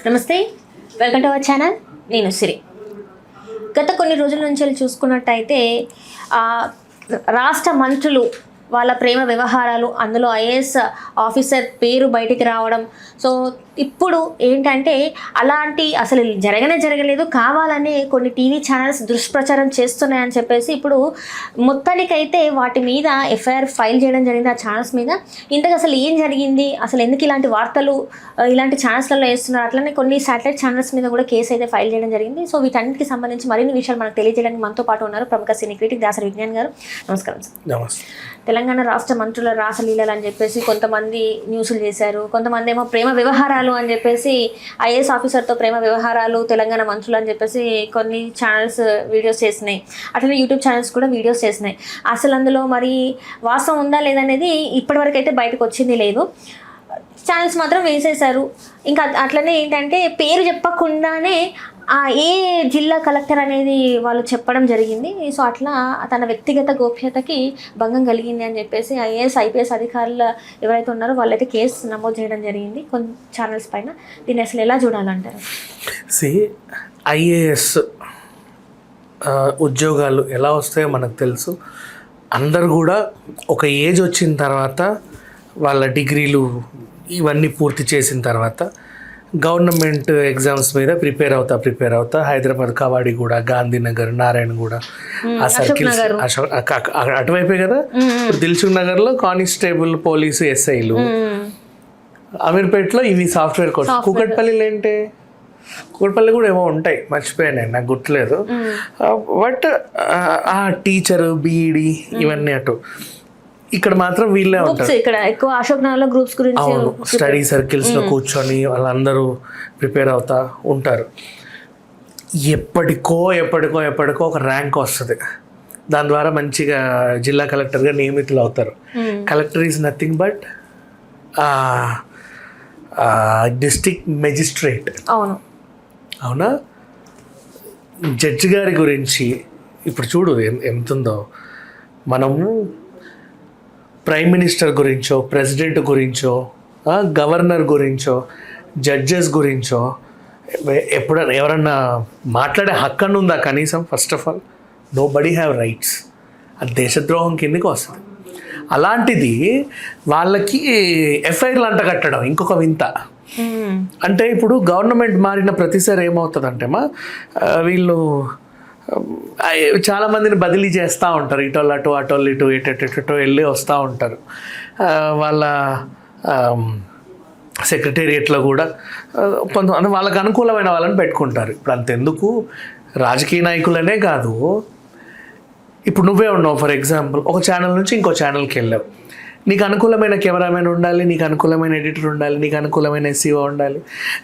నమస్తే, welcome to our channel. నేను సిరి. గత కొన్ని రోజుల నుంచి చూసుకున్నట్టయితే రాష్ట్ర మంత్రులు వాళ్ళ ప్రేమ వ్యవహారాలు, అందులో ఐఏఎస్ ఆఫీసర్ పేరు బయటికి రావడం. సో ఇప్పుడు ఏంటంటే అలాంటి అసలు జరగలేదు, కావాలని కొన్ని టీవీ ఛానల్స్ దుష్ప్రచారం చేస్తున్నాయని చెప్పేసి ఇప్పుడు మొత్తానికైతే వాటి మీద ఎఫ్ఐఆర్ ఫైల్ చేయడం జరిగింది. ఆ ఛానల్స్ మీద ఇంతకు అసలు ఏం జరిగింది, అసలు ఎందుకు ఇలాంటి వార్తలు ఇలాంటి ఛానల్స్లలో వేస్తున్నారు, అట్లనే కొన్ని శాటిలైట్ ఛానల్స్ మీద కూడా కేసు అయితే ఫైల్ చేయడం జరిగింది. సో వీటన్నిటికి సంబంధించి మరిన్ని విషయాలు మనకు తెలియజేయడానికి మనతో పాటు ఉన్నారు ప్రముఖ సినీ క్రిటిక్ దాసరి విజ్ఞాన్ గారు. నమస్కారం సార్. నమస్తే. తెలంగాణ రాష్ట్ర మంత్రుల రాసలీలలు అని చెప్పేసి కొంతమంది న్యూస్లు చేశారు, కొంతమంది ఏమో ప్రేమ వ్యవహారాలు అని చెప్పేసి ఐఏఎస్ ఆఫీసర్తో ప్రేమ వ్యవహారాలు తెలంగాణ మంత్రులు అని చెప్పేసి కొన్ని ఛానల్స్ వీడియోస్ చేసినాయి. అట్లనే యూట్యూబ్ ఛానల్స్ కూడా వీడియోస్ చేసినాయి. అసలు అందులో మరి వాస్తవం ఉందా లేదనేది ఇప్పటివరకు అయితే బయటకు వచ్చింది లేదు. ఛానల్స్ మాత్రం వేసేశారు. ఇంకా అట్లనే ఏంటంటే పేరు చెప్పకుండానే ఏ జిల్లా కలెక్టర్ అనేది వాళ్ళు చెప్పడం జరిగింది. సో అట్లా తన వ్యక్తిగత గోప్యతకి భంగం కలిగింది అని చెప్పేసి ఐఏఎస్ ఐపీఎస్ అధికారులు ఎవరైతే ఉన్నారో వాళ్ళైతే కేసు నమోదు చేయడం జరిగింది కొన్ని ఛానల్స్ పైన. దీన్ని అసలు ఎలా చూడాలంటారు? ఐఏఎస్ ఉద్యోగాలు ఎలా వస్తాయో మనకు తెలుసు. అందరు కూడా ఒక ఏజ్ వచ్చిన తర్వాత వాళ్ళ డిగ్రీలు ఇవన్నీ పూర్తి చేసిన తర్వాత గవర్నమెంట్ ఎగ్జామ్స్ మీద ప్రిపేర్ అవుతా హైదరాబాద్ కవాడిగూడ, గాంధీనగర్, నారాయణగూడ ఆ సర్కిల్స్ అటువైపే కదా. దిల్సుఖ్ నగర్లో కానిస్టేబుల్, పోలీసు, ఎస్ఐలు. అమీర్పేటలో ఇవి సాఫ్ట్వేర్ కోర్స్. కూకట్పల్లిలో ఏంటి, కూకట్పల్లి కూడా ఏమో ఉంటాయి, మర్చిపోయాను, నాకు గుర్తులేదు. బట్ ఆ టీచరు, బీఈడి ఇవన్నీ అటు. ఇక్కడ మాత్రం వీళ్ళే ఉంటారు. ఇక్కడ ఎక్కువ అశోక్ నగర్లో గ్రూప్స్ గురించి, అవును, స్టడీ సర్కిల్స్లో కూర్చొని వాళ్ళందరూ ప్రిపేర్ అవుతా ఉంటారు. ఎప్పటికో ఒక ర్యాంక్ వస్తుంది. దాని ద్వారా మంచిగా జిల్లా కలెక్టర్గా నియమితులు అవుతారు. Collector is nothing but district magistrate. అవునా? జడ్జి గారి గురించి ఇప్పుడు చూడు ఎంతుందో. మనము ప్రైమ్ మినిస్టర్ గురించో, ప్రెసిడెంట్ గురించో, గవర్నర్ గురించో, జడ్జెస్ గురించో ఎప్పుడన్నా ఎవరన్నా మాట్లాడే హక్కు అని ఉందా కనీసం? First of all nobody have rights. అది దేశద్రోహం కిందకి వస్తుంది. అలాంటిది వాళ్ళకి ఎఫ్ఐఆర్లు అంట కట్టడం ఇంకొక వింత. అంటే ఇప్పుడు గవర్నమెంట్ మారిన ప్రతిసారి ఏమవుతుందంటేమా, వీళ్ళు చాలామందిని బదిలీ చేస్తూ ఉంటారు. ఇటోళ్ళు అటు, అటోళ్ళు ఇటు, ఎటో వెళ్ళి వస్తూ ఉంటారు. వాళ్ళ సెక్రటేరియట్లో కూడా కొంతమంది వాళ్ళకు అనుకూలమైన వాళ్ళని పెట్టుకుంటారు. ఇప్పుడు అంతెందుకు, రాజకీయ నాయకులనే కాదు, ఇప్పుడు నువ్వే ఉన్నావు ఫర్ ఎగ్జాంపుల్, ఒక ఛానల్ నుంచి ఇంకో ఛానల్కి వెళ్ళావు. నీకు అనుకూలమైన కెమెరామెన్ ఉండాలి, నీకు అనుకూలమైన ఎడిటర్ ఉండాలి, నీకు అనుకూలమైన ఎస్ఈఓ ఉండాలి.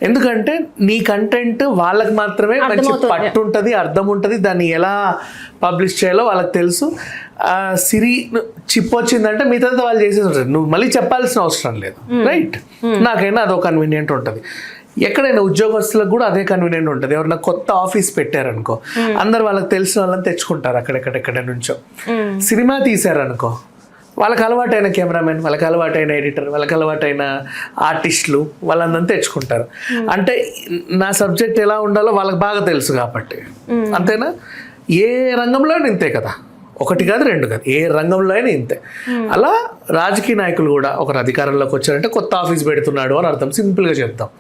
ఎందుకంటే నీ కంటెంట్ వాళ్ళకి మాత్రమే మంచి పట్టు ఉంటుంది, అర్థం ఉంటుంది, దాన్ని ఎలా పబ్లిష్ చేయాలో వాళ్ళకి తెలుసు. సిరి చిప్ వచ్చిందంటే మిగతా వాళ్ళు చేసేసి ఉంటారు, నువ్వు మళ్ళీ చెప్పాల్సిన అవసరం లేదు. రైట్? నాకైనా అదొక కన్వీనియంట్ ఉంటుంది. ఎక్కడైనా ఉద్యోగస్తులకు కూడా అదే కన్వీనియంట్ ఉంటుంది. ఎవరైనా కొత్త ఆఫీస్ పెట్టారనుకో, అందరు వాళ్ళకి తెలిసిన వాళ్ళని తెచ్చుకుంటారు అక్కడెక్కడెక్కడ నుంచో. సినిమా తీశారనుకో, వాళ్ళకి అలవాటైన కెమెరామెన్, వాళ్ళకి అలవాటైన ఎడిటర్, వాళ్ళకి అలవాటైన ఆర్టిస్టులు, వాళ్ళందరినీ తెచ్చుకుంటారు. అంటే నా సబ్జెక్ట్ ఎలా ఉండాలో వాళ్ళకి బాగా తెలుసు కాబట్టి. అంతేనా? ఏ రంగంలో ఇంతే కదా, ఒకటి కాదు రెండు కాదు, ఏ రంగంలో అయినా ఇంతే. అలా రాజకీయ నాయకులు కూడా ఒకరు అధికారంలోకి వచ్చారంటే కొత్త ఆఫీస్ పెడుతున్నాడు అని అర్థం. సింపుల్గా చెప్తాం,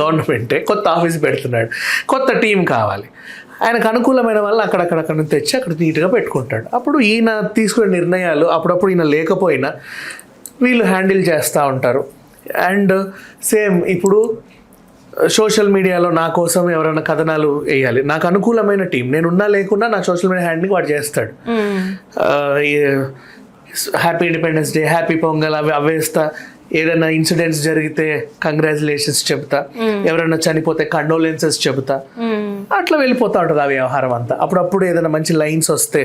గవర్నమెంటే కొత్త ఆఫీస్ పెడుతున్నాడు, కొత్త టీం కావాలి, ఆయనకు అనుకూలమైన వాళ్ళు అక్కడక్కడ నుంచి తెచ్చి అక్కడ నీట్గా పెట్టుకుంటాడు. అప్పుడు ఈయన తీసుకునే నిర్ణయాలు అప్పుడప్పుడు ఈయన లేకపోయినా వీళ్ళు హ్యాండిల్ చేస్తూ ఉంటారు. అండ్ సేమ్ ఇప్పుడు సోషల్ మీడియాలో నా కోసం ఎవరైనా కథనాలు వేయాలి, నాకు అనుకూలమైన టీం, నేనున్నా లేకున్నా నా సోషల్ మీడియా హ్యాండ్లింగ్ వాడు చేస్తాడు. Happy independence day, happy pongal అవి అవేస్తా. ఏదైనా ఇన్సిడెంట్స్ జరిగితే కంగ్రాచులేషన్స్ చెబుతా, ఎవరైనా చనిపోతే కండోలెన్సెస్ చెబుతా. అట్లా వెళ్ళిపోతూ ఉంటుంది ఆ వ్యవహారం అంతా. అప్పుడప్పుడు ఏదైనా మంచి లైన్స్ వస్తే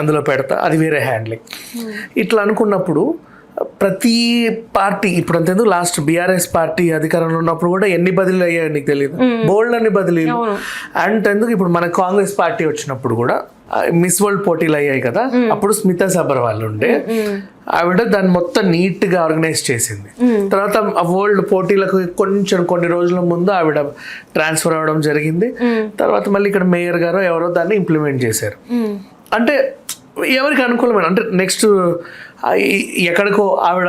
అందులో పెడతా, అది వేరే హ్యాండ్లింగ్. ఇట్లా అనుకున్నప్పుడు ప్రతి పార్టీ ఇప్పుడు అంతేందుకు, లాస్ట్ బీఆర్ఎస్ పార్టీ అధికారంలో ఉన్నప్పుడు కూడా ఎన్ని బదిలీలు అయ్యాయో నీకు తెలియదు, బోల్డ్ అన్ని బదిలీలు. అండ్ ఎందుకు ఇప్పుడు మన కాంగ్రెస్ పార్టీ వచ్చినప్పుడు కూడా మిస్ వరల్డ్ పోటీలు అయ్యాయి కదా, అప్పుడు స్మితా సబర్వాల్ ఉండే ఆవిడ దాన్ని మొత్తం నీట్ గా ఆర్గనైజ్ చేసింది. తర్వాత ఆ వరల్డ్ పోటీలకు కొన్ని రోజుల ముందు ఆవిడ ట్రాన్స్ఫర్ అవ్వడం జరిగింది. తర్వాత మళ్ళీ ఇక్కడ మేయర్ గారు ఎవరో దాన్ని ఇంప్లిమెంట్ చేశారు. అంటే ఎవరికి అనుకూలమైన, అంటే నెక్స్ట్ ఎక్కడికో ఆవిడ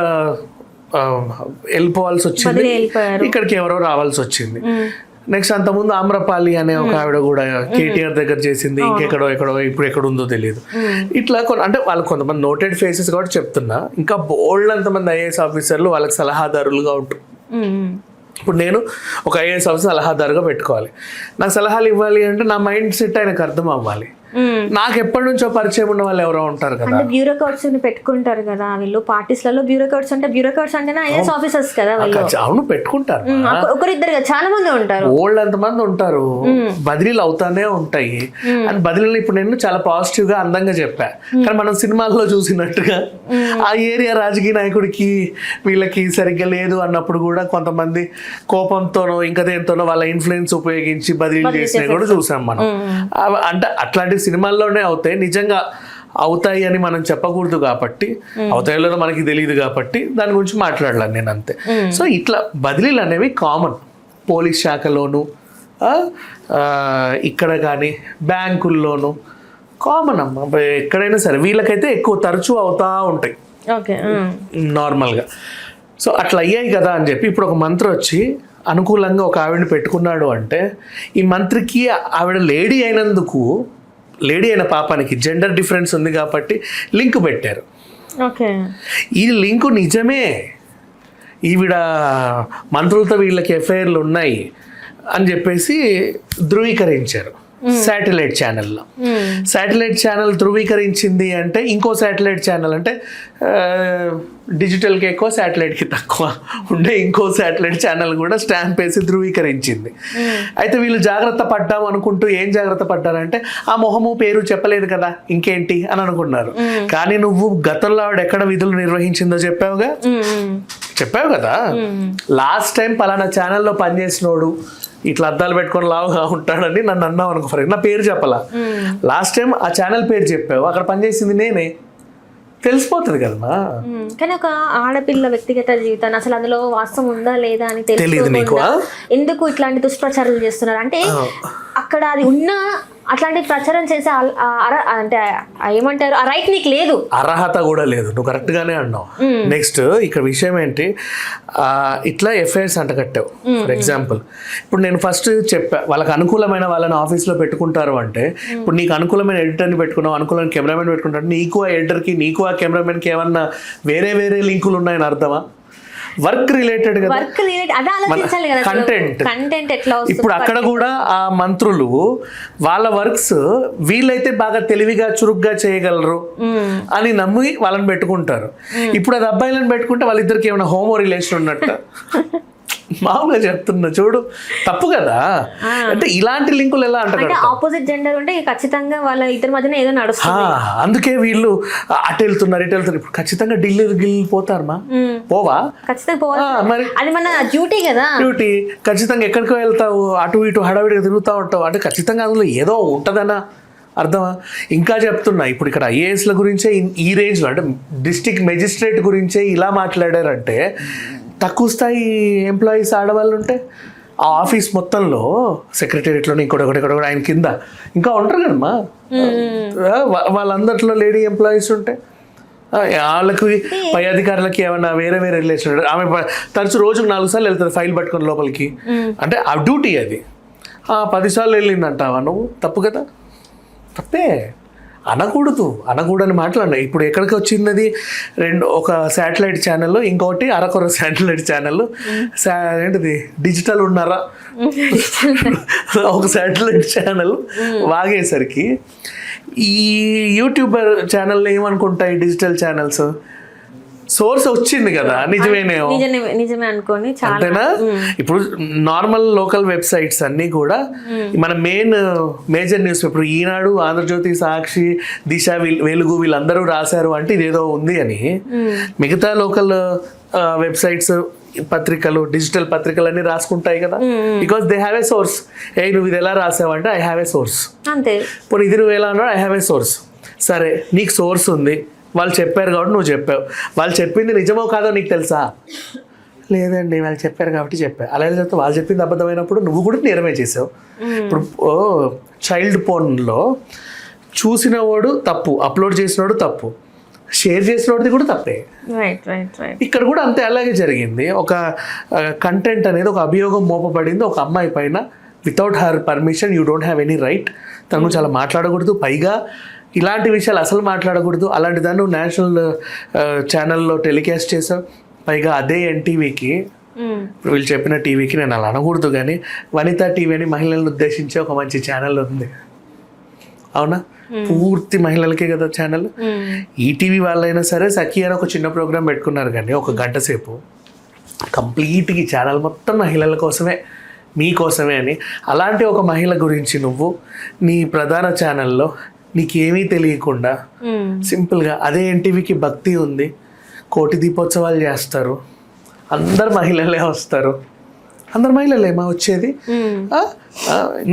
వెళ్ళిపోవాల్సి వచ్చింది, ఇక్కడికి ఎవరో రావాల్సి వచ్చింది. నెక్స్ట్ అంతకుముందు ఆమ్రపాలి అనే ఒక ఆవిడ కూడా కేటీఆర్ దగ్గర చేసింది, ఎక్కడో ఇప్పుడు ఎక్కడ ఉందో తెలియదు. ఇట్లా అంటే వాళ్ళకి కొంతమంది నోటెడ్ ఫేసెస్ కాబట్టి చెప్తున్నా, ఇంకా బోల్డ్ అంతమంది ఐఏఎస్ ఆఫీసర్లు వాళ్ళకి సలహాదారులుగా ఉంటారు. ఇప్పుడు నేను ఒక ఐఏఎస్ ఆఫీసర్ సలహాదారుగా పెట్టుకోవాలి. నాకు సలహాలు ఇవ్వాలి అంటే నా మైండ్ సెట్ ఆయనకు అర్థం అవ్వాలి. నాకు ఎప్పటి నుంచో పరిచయం ఉన్న వాళ్ళు ఎవరో ఉంటారు కదా, బ్యూరోక్రాట్స్ పెట్టుకుంటారు కదా వీళ్ళు పార్టీస్లలో. బ్యూరోక్రాట్స్ అంటేనే ఐఏఎస్ ఆఫీసర్స్ కదా. అవును, పెట్టుకుంటారు, ఒకరిద్దరు చాలా మంది ఉంటారు, ఓల్డ్ అంతమంది ఉంటారు, బదిలీలు అవుతానే ఉంటాయి. అండ్ బదిలీలు ఇప్పుడు నేను చాలా పాజిటివ్ గా అందంగా చెప్పా, కానీ మనం సినిమాల్లో చూసినట్టుగా ఆ ఏరియా రాజకీయ నాయకుడికి వీళ్ళకి సరిగ్గా లేదు అన్నప్పుడు కూడా కొంతమంది కోపంతోనో ఇంకా దేంతోనో వాళ్ళ ఇన్ఫ్లుయెన్స్ ఉపయోగించి బదిలీలు చేసినవి కూడా చూసాం మనం. అంటే అట్లాంటి సినిమాల్లోనే అవుతాయి, నిజంగా అవుతాయి అని మనం చెప్పకూడదు కాబట్టి, అవుతాయో లేదో మనకి తెలియదు కాబట్టి దాని గురించి మాట్లాడలేను నేను, అంతే. సో ఇట్లా బదిలీలు అనేవి కామన్, పోలీస్ శాఖలోను ఇక్కడ కానీ బ్యాంకుల్లోనూ కామన్ అమ్మ, ఎక్కడైనా సరే వీళ్ళకైతే ఎక్కువ తరచూ అవుతా ఉంటాయి నార్మల్గా. సో అట్లా అయ్యాయి కదా అని చెప్పి ఇప్పుడు ఒక మంత్రి వచ్చి అనుకూలంగా ఒక ఆవిడని పెట్టుకున్నాడు అంటే, ఈ మంత్రికి ఆవిడ లేడీ అయినందుకు, లేడీ అయిన పాపానికి జెండర్ డిఫరెన్స్ ఉంది కాబట్టి లింక్ పెట్టారు. ఈ లింకు నిజమే, ఈవిడ మంత్రులతో వీళ్ళకి ఎఫ్ఐఆర్లు ఉన్నాయి అని చెప్పేసి ధృవీకరించారు శాటిలైట్ ఛానల్లో. శాటిలైట్ ఛానల్ ధృవీకరించింది అంటే ఇంకో శాటిలైట్ ఛానల్, అంటే డిజిటల్కి ఎక్కువ శాటిలైట్కి తక్కువ ఉండే ఇంకో శాటిలైట్ ఛానల్ కూడా స్టాంప్ వేసి ధృవీకరించింది. అయితే వీళ్ళు జాగ్రత్త పడ్డాం అనుకుంటూ ఏం జాగ్రత్త పడ్డారంటే, ఆ మొహము పేరు చెప్పలేదు కదా ఇంకేంటి అని అనుకున్నారు. కానీ నువ్వు గతంలో ఆవిడ ఎక్కడ విధులు నిర్వహించిందో చెప్పావు కదా, లాస్ట్ టైం పలానా ఛానల్లో పనిచేసినోడు ఇట్లా అద్దాలు పెట్టుకొని లావుగా ఉంటాడని నన్ను అన్నావు అనుకో, ఫర్ నా పేరు చెప్పలా, లాస్ట్ టైం ఆ ఛానల్ పేరు చెప్పావు, అక్కడ పనిచేసింది నేనే, తెలిసిపోతుంది కదమ్మా. కానీ ఒక ఆడపిల్ల వ్యక్తిగత జీవితాన్ని అసలు అందులో వాస్తవం ఉందా లేదా అని తెలియదు నీకు, ఎందుకు ఇట్లాంటి దుష్ప్రచారాలు చేస్తున్నారు అంటే, అక్కడ అది ఉన్న అట్లాంటి ప్రచారం చేసే అంటే ఏమంటారు, ఆ రైట్ నీకు లేదు, అర్హత కూడా లేదు. నువ్వు కరెక్ట్ గానే అన్నావు. నెక్స్ట్ ఇక్కడ విషయం ఏంటి, ఇట్లా ఎఫ్ఐఆర్స్ అంటకట్టావు. ఫర్ ఎగ్జాంపుల్ ఇప్పుడు నేను ఫస్ట్ చెప్పా, వాళ్ళకి అనుకూలమైన వాళ్ళని ఆఫీస్లో పెట్టుకుంటారు అంటే, ఇప్పుడు నీకు అనుకూలమైన ఎడిటర్ని పెట్టుకున్నావు, అనుకూలమైన కెమెరామెన్ పెట్టుకుంటారు, నీకు ఆ ఎడిటర్కి నీకు ఆ కెమెరామెన్కి ఏమన్నా వేరే లింకులు ఉన్నాయని అర్థమా? వర్క్ రిలేటెడ్ కదా, కంటెంట్ ఎట్లా. ఇప్పుడు అక్కడ కూడా ఆ మంత్రులు వాళ్ళ వర్క్స్ వీళ్ళైతే బాగా తెలివిగా చురుగ్గా చేయగలరు అని నమ్మి వాళ్ళని పెట్టుకుంటారు. ఇప్పుడు అది అబ్బాయిలను పెట్టుకుంటే వాళ్ళిద్దరికి ఏమైనా హోమో రిలేషన్ ఉన్నట్టు మామూలుగా చెప్తున్నా చూడు, తప్పు కదా. అంటే ఇలాంటి లింకులు ఎలా అంటే ఆపోజిట్ జెండర్ ఉంటే ఖచ్చితంగా వాళ్ళ ఇద్దరి మధ్యన ఏదో నడుస్తుంది. అందుకే వీళ్ళు అటు వెళ్తున్నారు ఇటు వెళ్తున్నారు. ఇప్పుడు ఖచ్చితంగా ఢిల్లీ పోతారమ్మా, పోవా? ఖచ్చితంగా పోవాలి, మరి అది మన డ్యూటీ కదా. డ్యూటీ ఖచ్చితంగా ఎక్కడికో వెళ్తావు, అటు ఇటు హడావిడిగా తిరుగుతూ ఉంటావు అంటే ఖచ్చితంగా అందులో ఏదో ఉంటుందన్నా అర్థమా? ఇంకా చెప్తున్నా, ఇప్పుడు ఇక్కడ ఐఏఎస్ల గురించే ఈ రేంజ్లో, అంటే డిస్ట్రిక్ట్ మెజిస్ట్రేట్ గురించే ఇలా మాట్లాడారంటే, తక్కువ స్థాయి ఎంప్లాయీస్ ఆడవాళ్ళు ఉంటే ఆ ఆఫీస్ మొత్తంలో సెక్రటేరియట్లోనే ఇంకోటి ఆయన కింద ఇంకా ఉంటారు కదమ్మా, వాళ్ళందరిలో లేడీ ఎంప్లాయీస్ ఉంటే వాళ్ళకి పై అధికారులకి ఏమన్నా వేరే రిలేషన్, ఆమె తరచు రోజుకు 4 సార్లు వెళ్తుంది ఫైల్ పట్టుకొని లోపలికి, అంటే ఆ డ్యూటీ అది. 10 సార్లు వెళ్ళిందంటావా నువ్వు? తప్పు కదా, తప్పే, అనకూడని మాట్లాడినా. ఇప్పుడు ఎక్కడికి వచ్చింది ఒక శాటిలైట్ ఛానల్, ఇంకోటి అరకొర శాటిలైట్ ఛానల్, ఏంటిది డిజిటల్ ఉన్నారా ఒక శాటిలైట్ ఛానల్ వాగేసరికి ఈ యూట్యూబర్ ఛానల్ ఏమనుకుంటాయి, డిజిటల్ ఛానల్స్ సోర్స్ వచ్చింది కదా, నిజమే అనుకోని అంతేనా. ఇప్పుడు నార్మల్ లోకల్ వెబ్సైట్స్ అన్నీ కూడా మన మేజర్ న్యూస్ పేపర్ ఈనాడు, ఆంధ్రజ్యోతి, సాక్షి, దిశ, వెలుగు వీళ్ళందరూ రాశారు అంటే ఇదేదో ఉంది అని. మిగతా లోకల్ వెబ్సైట్స్ పత్రికలు, డిజిటల్ పత్రికలు అన్నీ రాసుకుంటాయి కదా, because they have a source. నువ్వు ఇది ఎలా రాసావంటే ఐ హ్యావ్ ఏ సోర్స్. అంతే. ఇప్పుడు ఇది నువ్వు ఎలా అన్నావు, ఐ హ్యావ్ ఏ సోర్స్. సరే, నీకు సోర్స్ ఉంది, వాళ్ళు చెప్పారు కాబట్టి నువ్వు చెప్పావు. వాళ్ళు చెప్పింది నిజమో కాదో నీకు తెలుసా? లేదండి వాళ్ళు చెప్పారు కాబట్టి చెప్పారు. అలా చెప్తే వాళ్ళు చెప్పింది అబద్ధమైనప్పుడు నువ్వు కూడా నేరమే చేసావు. ఇప్పుడు చైల్డ్ పోర్న్లో చూసిన వాడు తప్పు, అప్లోడ్ చేసినవాడు తప్పు, షేర్ చేసినోడిది కూడా తప్పే. ఇక్కడ కూడా అంతే, అలాగే జరిగింది. ఒక కంటెంట్ అనేది, ఒక అభియోగం మోపబడింది ఒక అమ్మాయి పైన. Without her permission you don't have any right. తను గురించి అలా మాట్లాడకూడదు, పైగా ఇలాంటి విషయాలు అసలు మాట్లాడకూడదు. అలాంటి దాన్ని నేషనల్ ఛానల్లో టెలికాస్ట్ చేసావు, పైగా అదే ఎన్టీవీకి, ఇప్పుడు వీళ్ళు చెప్పిన టీవీకి నేను అలా అనకూడదు కానీ వనితా టీవీ అని మహిళలను ఉద్దేశించి ఒక మంచి ఛానల్ ఉంది, అవునా? పూర్తి మహిళలకే కదా ఛానల్. ఈటీవీ వాళ్ళైనా సరే సఖీ అని ఒక చిన్న ప్రోగ్రామ్ పెట్టుకున్నారు కానీ 1 గంట సేపు కంప్లీట్గా ఛానల్ మొత్తం మహిళల కోసమే, మీకోసమే అని. అలాంటి ఒక మహిళ గురించి నువ్వు నీ ప్రధాన ఛానల్లో నీకేమీ తెలియకుండా సింపుల్గా, అదే ఎన్టీవీకి భక్తి ఉంది, 1,00,00,000 దీపోత్సవాలు చేస్తారు, అందరు మహిళలే వస్తారు, అందరు మహిళలేమా వచ్చేది?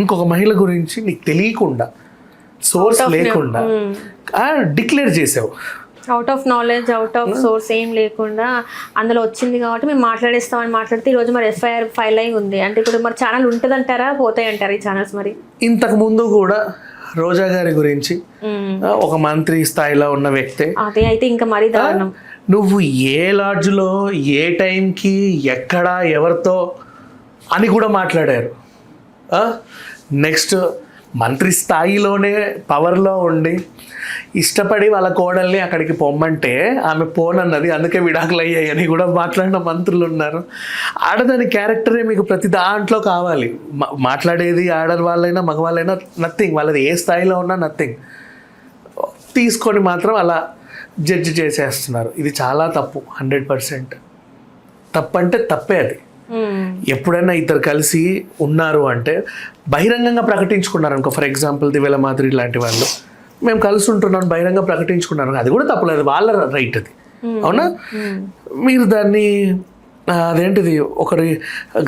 ఇంకొక మహిళ గురించి నీకు తెలియకుండా, సోర్స్ లేకుండా డిక్లేర్ చేసావు. Out of knowledge, out of swords ఏం లేకుండా అందులో వచ్చింది కాబట్టి మేము మాట్లాడేస్తామని మాట్లాడితే ఈరోజు మరి ఎఫ్ఐఆర్ ఫైల్ అయి ఉంది. అంటే ఇప్పుడు మరి ఛానల్ ఉంటుందంటారా, పోతాయి అంటారా ఈ ఛానల్స్? మరి ఇంతకు ముందు కూడా రోజా గారి గురించి ఒక మంత్రి స్థాయిలో ఉన్న వ్యక్తే, అదే అయితే ఇంకా మరీ దారుణం. నువ్వు ఏ లాడ్జ్లో ఏ టైంకి ఎక్కడ ఎవరితో అని కూడా మాట్లాడారు. నెక్స్ట్ మంత్రి స్థాయిలోనే పవర్లో ఉండి ఇష్టపడి వాళ్ళ కోడల్ని అక్కడికి పొమ్మంటే ఆమె పోనన్నది, అందుకే విడాకులు అయ్యాయి అని కూడా మాట్లాడిన మంత్రులు ఉన్నారు. ఆడదాని క్యారెక్టరే మీకు ప్రతి దాంట్లో కావాలి. మాట్లాడేది ఆడవాళ్ళైనా మగవాళ్ళైనా నథింగ్, వాళ్ళది ఏ స్థాయిలో ఉన్నా నథింగ్. తీసుకొని మాత్రం అలా జడ్జి చేసేస్తున్నారు. ఇది చాలా తప్పు, 100% తప్పంటే తప్పే అది. ఎప్పుడైనా ఇద్దరు కలిసి ఉన్నారు అంటే బహిరంగంగా ప్రకటించుకున్నారు అనుకో, ఫర్ ఎగ్జాంపుల్ దివ్యల మాదిరి లాంటి వాళ్ళు, మేము కలిసి ఉంటున్నాం బహిరంగ ప్రకటించుకున్నారు, అది కూడా తప్పలేదు, వాళ్ళ రైట్ అది, అవునా? మీరు దాన్ని అదేంటిది, ఒకరి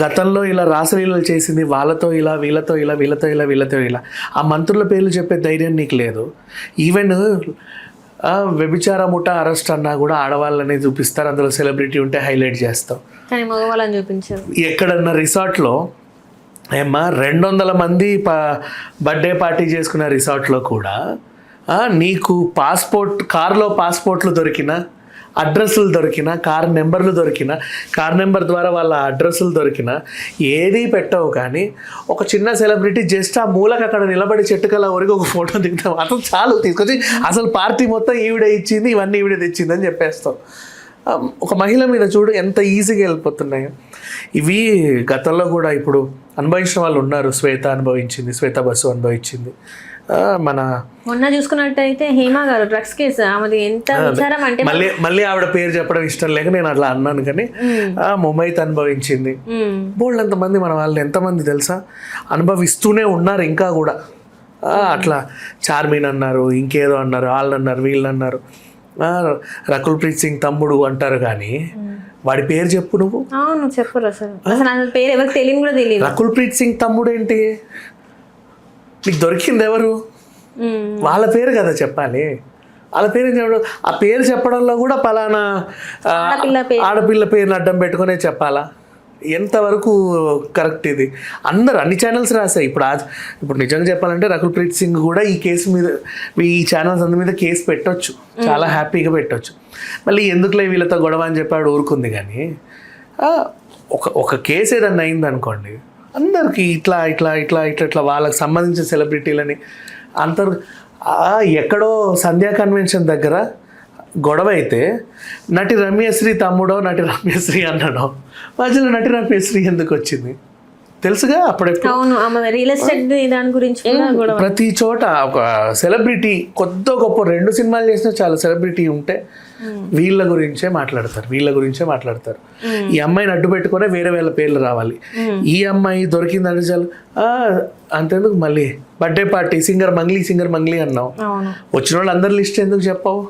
గతంలో ఇలా రాసలీలలు చేసింది, వాళ్ళతో ఇలా, వీళ్ళతో ఇలా, వీళ్ళతో ఇలా, వీళ్ళతో ఇలా, ఆ మంత్రుల పేర్లు చెప్పే ధైర్యం నీకు లేదు. ఈవెన్ వ్యభిచార ముఠా అరెస్ట్ అన్నా కూడా ఆడవాళ్ళని చూపిస్తారు, అందులో సెలబ్రిటీ ఉంటే హైలైట్ చేస్తాం, కానీ మగవాళ్ళని చూపించారు. ఎక్కడన్నా రిసార్ట్లో ఏమ్మా 200 మంది బర్త్డే పార్టీ చేసుకున్న రిసార్ట్లో కూడా నీకు పాస్పోర్ట్, కార్లో పాస్పోర్ట్లు దొరికిన, అడ్రస్లు దొరికిన, కార్ నెంబర్లు దొరికిన, కార్ నెంబర్ ద్వారా వాళ్ళ అడ్రస్లు దొరికిన, ఏది పెట్టవు. కానీ ఒక చిన్న సెలబ్రిటీ జస్ట్ ఆ మూలకు అక్కడ నిలబడి చెట్టుకల్లా ఒరికి ఒక ఫోటో దిగుతాం, అసలు చాలు తీసుకొచ్చి అసలు పార్టీ మొత్తం ఈవిడే ఇచ్చింది, ఇవన్నీ ఈవిడే తెచ్చింది అని చెప్పేస్తాం. ఒక మహిళ మీద చూడు ఎంత ఈజీగా వెళ్ళిపోతున్నాయో ఇవి. గతంలో కూడా ఇప్పుడు అనుభవించిన వాళ్ళు ఉన్నారు. శ్వేత అనుభవించింది, శ్వేత బస్సు అనుభవించింది. మన మొన్న చూసుకున్నట్టయితే హేమ గారు డ్రగ్స్ కేసు, ఆమెది ఎంత విచారం అంటే మళ్ళీ ఆవిడ పేరు చెప్పడం ఇష్టం లేక నేను అట్లా అన్నాను. కానీ ముంబైతో అనుభవించింది. బోల్డ్ ఎంతమంది మన వాళ్ళు, ఎంతమంది తెలుసా, అనుభవిస్తూనే ఉన్నారు ఇంకా కూడా. అట్లా చార్మిన్ అన్నారు, ఇంకేదో అన్నారు, వాళ్ళు అన్నారు, వీళ్ళు అన్నారు, రకుల్ ప్రీత్ సింగ్ తమ్ముడు అంటారు కానీ వాడి పేరు చెప్పు నువ్వు. అవును చెప్పరు అసలు పేరు ఎవరికి తెలియదు కూడా తెలియదు. రకుల్ ప్రీత్ సింగ్ తమ్ముడు ఏంటి, నీకు దొరికింది ఎవరు? వాళ్ళ పేరు కదా చెప్పాలి, వాళ్ళ పేరు చెప్పడం. ఆ పేరు చెప్పడంలో కూడా పలానా ఆడపిల్ల పేరుని అడ్డం పెట్టుకునే చెప్పాలా? ఎంతవరకు కరెక్ట్ ఇది? అందరు అన్ని ఛానల్స్ రాశాయి. ఇప్పుడు నిజంగా చెప్పాలంటే రకుల్ ప్రీత్ సింగ్ కూడా ఈ కేసు మీద, ఈ ఛానల్స్ అందరి మీద కేసు పెట్టొచ్చు, చాలా హ్యాపీగా పెట్టొచ్చు. మళ్ళీ ఎందుకులే వీళ్ళతో గొడవ అని చెప్పాడు ఊరుకుంది. కానీ ఒక కేసు ఏదన్నా అయింది అనుకోండి, అందరికి ఇట్లా ఇట్లా ఇట్లా ఇట్లా ఇట్లా వాళ్ళకి సంబంధించిన సెలబ్రిటీలని అందరు. ఎక్కడో సంధ్యా కన్వెన్షన్ దగ్గర గొడవ అయితే నటి రమ్యశ్రీ తమ్ముడో నటి రమ్యశ్రీ అన్నాడో, మధ్యలో నటి రమ్యశ్రీ ఎందుకు వచ్చింది తెలుసుగా? అప్పుడెప్పుడు రియల్ ఎస్టేట్ దాని గురించి ప్రతి చోట ఒక సెలబ్రిటీ కొద్ది గొప్ప 2 సినిమాలు చేసినా చాలా సెలబ్రిటీ ఉంటే వీళ్ళ గురించే మాట్లాడతారు. ఈ అమ్మాయిని అడ్డు పెట్టుకునే వేరే వేళ్ళ పేర్లు రావాలి. ఈ అమ్మాయి దొరికిందంటే చాలు అంతేందుకు మళ్ళీ బర్త్డే పార్టీ సింగర్ మంగ్లీ అన్నావు. వచ్చిన వాళ్ళు అందరి లిస్ట్ ఎందుకు చెప్పావు?